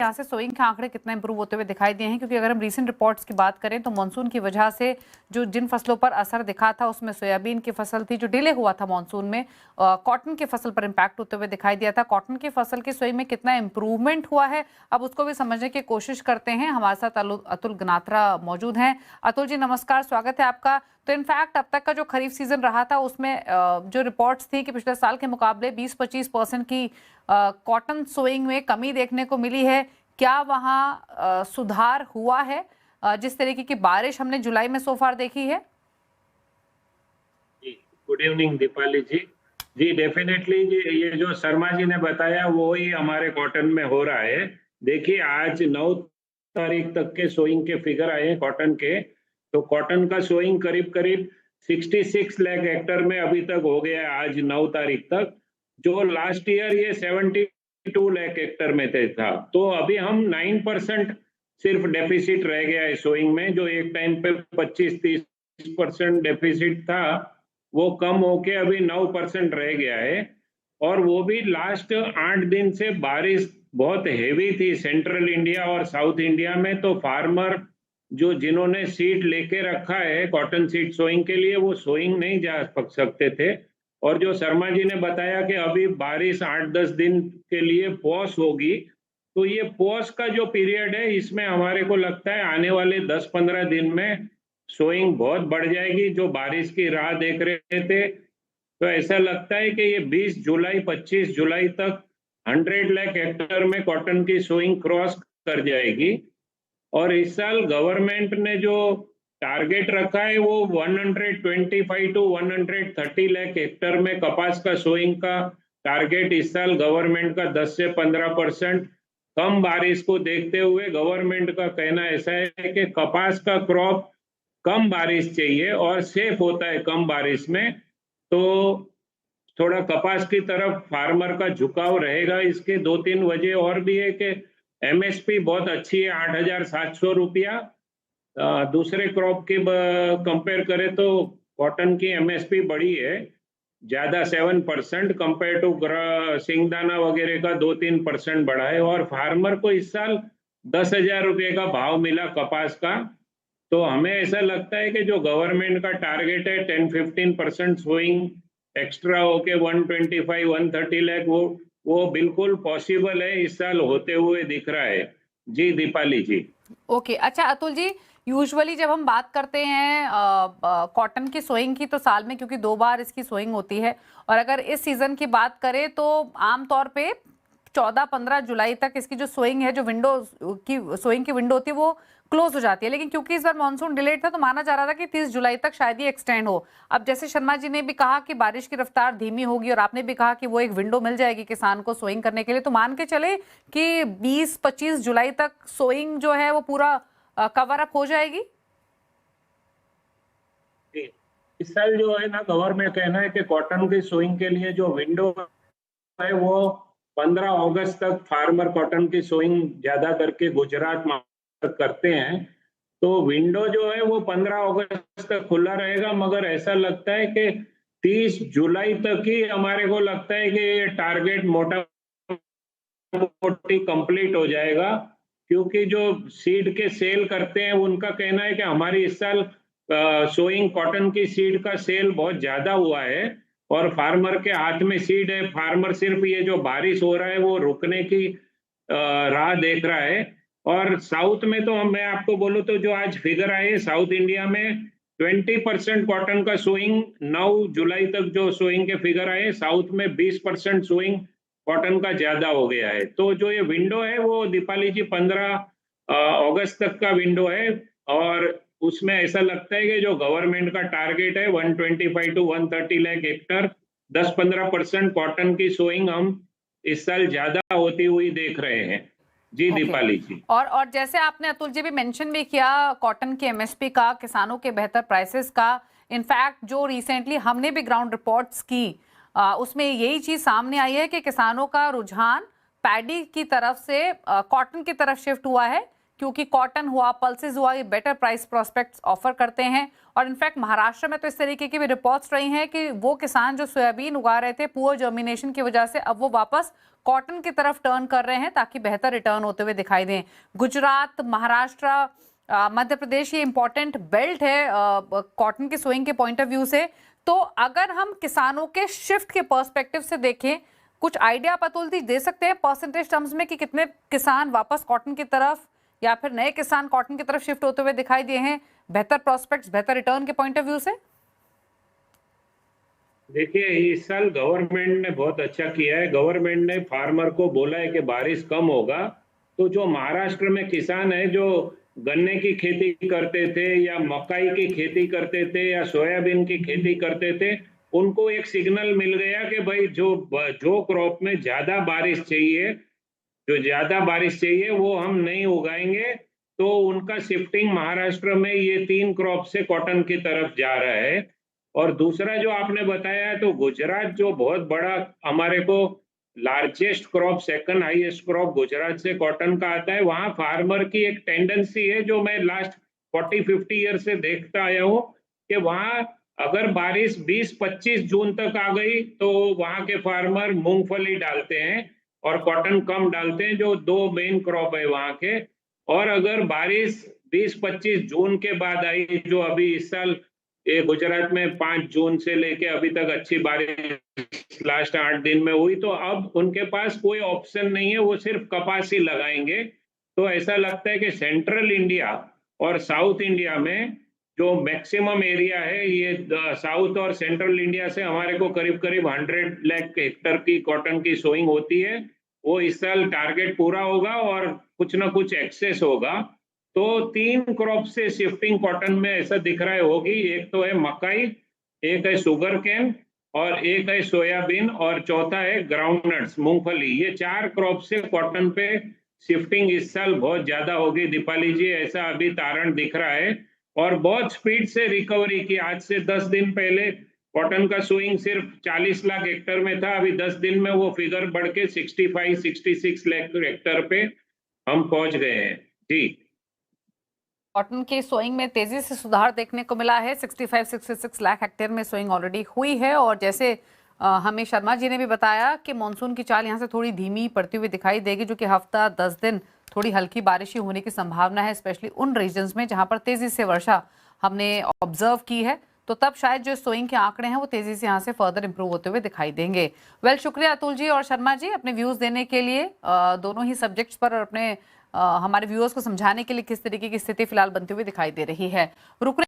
यहाँ से सोइंग के आंकड़े कितना इंप्रूव होते हुए दिखाई दिए हैं, क्योंकि अगर हम रीसेंट रिपोर्ट्स की बात करें तो मानसून की वजह से जो जिन फसलों पर असर दिखा था उसमें सोयाबीन की फसल थी जो डिले हुआ था मानसून में, कॉटन की फसल पर इम्पैक्ट होते हुए दिखाई दिया था। कॉटन की फसल की सोई में कितना इंप्रूवमेंट हुआ है अब उसको भी समझने की कोशिश करते हैं। हमारे साथ अतुल गनात्रा मौजूद हैं। अतुल जी नमस्कार, स्वागत है आपका। तो इनफैक्ट अब तक का जो खरीफ सीजन रहा था उसमें जो रिपोर्ट्स थी कि पिछले साल के मुकाबले 20-25% की कॉटन सोइंग में कमी देखने को मिली है। क्या वहां सुधार हुआ है जिस तरीके की बारिश हमने जुलाई में सो फार देखी है? गुड इवनिंग दीपाली जी। जी डेफिनेटली जी, ये जो शर्मा जी ने बताया वो ही हमारे कॉटन में हो रहा है। देखिए आज 9 तारीख तक के सोइंग के फिगर आए हैं कॉटन के। तो कॉटन का सोइंग करीब करीब 66 लाख हेक्टर में अभी तक हो गया है आज 9 तारीख तक, जो लास्ट ईयर ये 72 लाख हेक्टर में था। तो अभी हम 9% सिर्फ डेफिसिट रह गया है सोइंग में, जो एक टाइम पे 25-30% डेफिसिट था वो कम होके अभी 9% रह गया है। और वो भी लास्ट 8 दिन से बारिश बहुत हेवी थी सेंट्रल इंडिया और साउथ इंडिया में। तो फार्मर जो जिन्होंने सीड लेके रखा है कॉटन सीड सोइंग के लिए वो सोइंग नहीं जा सकते थे। और जो शर्मा जी ने बताया कि अभी बारिश 8-10 दिन के लिए पॉज होगी, तो ये पॉज का जो पीरियड है इसमें हमारे को लगता है आने वाले 10-15 दिन में सोइंग बहुत बढ़ जाएगी। जो बारिश की राह देख रहे थे तो ऐसा लगता है कि ये 20 जुलाई 25 जुलाई तक 100 लाख हेक्टर में कॉटन की सोइंग क्रॉस कर जाएगी। और इस साल गवर्नमेंट ने जो टारगेट रखा है वो 125 टू 130 लाख हेक्टर में कपास का सोइंग का टारगेट इस साल गवर्नमेंट का 10 से 15%। कम बारिश को देखते हुए गवर्नमेंट का कहना ऐसा है कि कपास का क्रॉप कम बारिश चाहिए और सेफ होता है कम बारिश में। तो थोड़ा कपास की तरफ फार्मर का झुकाव रहेगा। इसके 2-3 वजह और भी है कि एमएसपी बहुत अच्छी है, 8,700 रुपया। दूसरे क्रॉप के कंपेयर करें तो कॉटन की एमएसपी बढ़ी है ज्यादा, 7% कंपेयर टू सिंगदाना वगैरह का 2-3% बढ़ा है। और फार्मर को इस साल 10,000 रुपये का भाव मिला कपास का। तो हमें ऐसा लगता है कि जो गवर्नमेंट का टारगेट है 10-15% सोइंग एक्स्ट्रा होके 125-130 लाख, वो बिल्कुल पॉसिबल है, इस साल होते हुए दिख रहा है। जी दीपाली जी। ओके, अच्छा अतुल जी, यूजुअली जब हम बात करते हैं कॉटन की सोइंग की तो साल में क्योंकि 2 बार इसकी सोइंग होती है, और अगर इस सीजन की बात करें तो आमतौर पे 14-15 जुलाई तक इसकी जो सोइंग है, जो विंडो की सोइंग की विंडो होती है वो क्लोज हो जाती है। लेकिन क्योंकि इस बार मानसून डिलेड था तो माना जा रहा था कि 30 जुलाई तक शायद ये एक्सटेंड हो। अब जैसे शर्मा जी ने भी कहा कि बारिश की रफ्तार धीमी होगी और आपने भी कहा कि वो एक विंडो मिल जाएगी किसान को सोइंग करने के लिए, तो मान के चले कि 20-25 जुलाई तक सोइंग जो है वो पूरा कवर अप हो जाएगी। इस साल जो है ना, गवर्नमेंट कहना है कि कॉटन की सोइंग के लिए जो विंडो है वो 15 अगस्त तक फार्मर कॉटन की सोइंग ज्यादा करके गुजरात में करते हैं। तो विंडो जो है वो 15 अगस्त तक खुला रहेगा, मगर ऐसा लगता है कि 30 जुलाई तक ही हमारे को लगता है कि ये टारगेट मोटा मोटी कंप्लीट हो जाएगा। क्योंकि जो सीड के सेल करते हैं उनका कहना है कि हमारी इस साल सोइंग कॉटन की सीड का सेल बहुत ज्यादा हुआ है और फार्मर के हाथ में सीड है। फार्मर सिर्फ ये जो बारिश हो रहा है वो रुकने की राह देख रहा है। और साउथ में तो मैं आपको बोलूं तो जो आज फिगर आए साउथ इंडिया में 20% कॉटन का सोइंग 9 जुलाई तक जो सोइंग के फिगर आए, साउथ में 20% सोइंग कॉटन का ज्यादा हो गया है। तो जो ये विंडो है वो दीपाली जी 15 अगस्त तक का विंडो है। और उसमें ऐसा लगता है कि जो गवर्नमेंट का टारगेट है 125 टू 130 लाख हेक्टर, 10-15% कॉटन की सोइंग हम इस साल ज्यादा होती हुई देख रहे हैं। जी दीपाली जी। और जैसे आपने अतुल जी भी मेंशन भी किया कॉटन के एमएसपी का, किसानों के बेहतर प्राइसेस का, इनफैक्ट जो रिसेंटली हमने भी ग्राउंड रिपोर्ट्स की उसमें यही चीज सामने आई है कि किसानों का रुझान पैडी की तरफ से कॉटन की तरफ शिफ्ट हुआ है, क्योंकि कॉटन हुआ, पल्सेस हुआ, ये बेटर प्राइस प्रोस्पेक्ट्स ऑफर करते हैं। और इनफैक्ट महाराष्ट्र में तो इस तरीके की भी रिपोर्ट्स रही हैं कि वो किसान जो सोयाबीन उगा रहे थे पुअर जर्मिनेशन की वजह से, अब वो वापस कॉटन की तरफ टर्न कर रहे हैं ताकि बेहतर रिटर्न होते हुए दिखाई दें। गुजरात, महाराष्ट्र, मध्य प्रदेश ये इंपॉर्टेंट बेल्ट है कॉटन के सोइंग के पॉइंट ऑफ व्यू से। तो अगर हम किसानों के शिफ्ट के पर्सपेक्टिव से देखें, कुछ आइडिया आप अतुल जी दे सकते हैं परसेंटेज टर्म्स में कि कितने किसान वापस कॉटन की तरफ या फिर नए किसान कॉटन की तरफ शिफ्ट होते हुए दिखाई दिए हैं, बेहतर प्रोस्पेक्ट्स, बेहतर रिटर्न के पॉइंट ऑफ व्यू से? देखिए, इस साल गवर्नमेंट ने बहुत अच्छा किया है। गवर्नमेंट ने फार्मर को बोला है कि बारिश कम होगा, तो जो महाराष्ट्र में किसान है जो गन्ने की खेती करते थे या मकाई की खेती करते थे या सोयाबीन की खेती करते थे, उनको एक सिग्नल मिल गया कि भाई जो क्रॉप में ज्यादा बारिश चाहिए, वो हम नहीं उगाएंगे। तो उनका शिफ्टिंग महाराष्ट्र में ये 3 क्रॉप से कॉटन की तरफ जा रहा है। और दूसरा जो आपने बताया है, तो गुजरात जो बहुत बड़ा हमारे को largest crop, second highest crop Gujarat से कॉटन का आता है। वहां फार्मर की एक टेंडेंसी है जो मैं लास्ट 40-50 ईयर से देखता आया हूँ कि वहां अगर बारिश 20-25 जून तक आ गई तो वहां के फार्मर मूंगफली डालते हैं और कॉटन कम डालते हैं, जो 2 मेन क्रॉप है वहां के। और अगर बारिश 20-25 जून के बाद आई, जो अभी इस साल ये गुजरात में 5 जून से लेके अभी तक अच्छी बारिश लास्ट 8 दिन में हुई, तो अब उनके पास कोई ऑप्शन नहीं है, वो सिर्फ कपास ही लगाएंगे। तो ऐसा लगता है कि सेंट्रल इंडिया और साउथ इंडिया में जो मैक्सिमम एरिया है, ये साउथ और सेंट्रल इंडिया से हमारे को करीब करीब 100 लाख हेक्टर की कॉटन की सोइंग होती है। वो इस साल टारगेट पूरा होगा और कुछ ना कुछ एक्सेस होगा। तो 3 क्रॉप से शिफ्टिंग कॉटन में ऐसा दिख रहा है होगी। एक तो है मकाई, एक है शुगर केन और एक है सोयाबीन और चौथा है ग्राउंडनट्स, मूंगफली। ये 4 क्रॉप से कॉटन पे शिफ्टिंग इस साल बहुत ज्यादा होगी दीपाली जी, ऐसा अभी तारण दिख रहा है। और बहुत स्पीड से रिकवरी की। आज से 10 दिन पहले कॉटन का सोइंग सिर्फ 40 लाख हेक्टर में था, अभी 10 दिन में वो फिगर बढ़ के 65-66 लाख हेक्टर पे हम पहुंच गए हैं जी। कॉटन के सोइंग में तेजी से सुधार देखने को मिला है। 65-66 लाख हेक्टेयर में सोइंग ऑलरेडी हुई है। और जैसे हमें शर्मा जी ने भी बताया कि मॉनसून की चाल यहाँ से थोड़ी धीमी पड़ती हुई दिखाई देगी, जो कि हफ्ता 10 दिन थोड़ी हल्की बारिश ही होने की संभावना है, स्पेशली उन रीजन्स में जहां पर तेजी से वर्षा हमने ऑब्जर्व की है। तो तब शायद जो सोइंग के आंकड़े हैं वो तेजी से यहाँ से फर्दर इंप्रूव होते हुए दिखाई देंगे। वेल, शुक्रिया अतुल जी और शर्मा जी अपने व्यूज देने के लिए दोनों ही सब्जेक्ट्स पर, और अपने हमारे व्यूअर्स को समझाने के लिए किस तरीके की स्थिति फिलहाल बनती हुई दिखाई दे रही है। रुक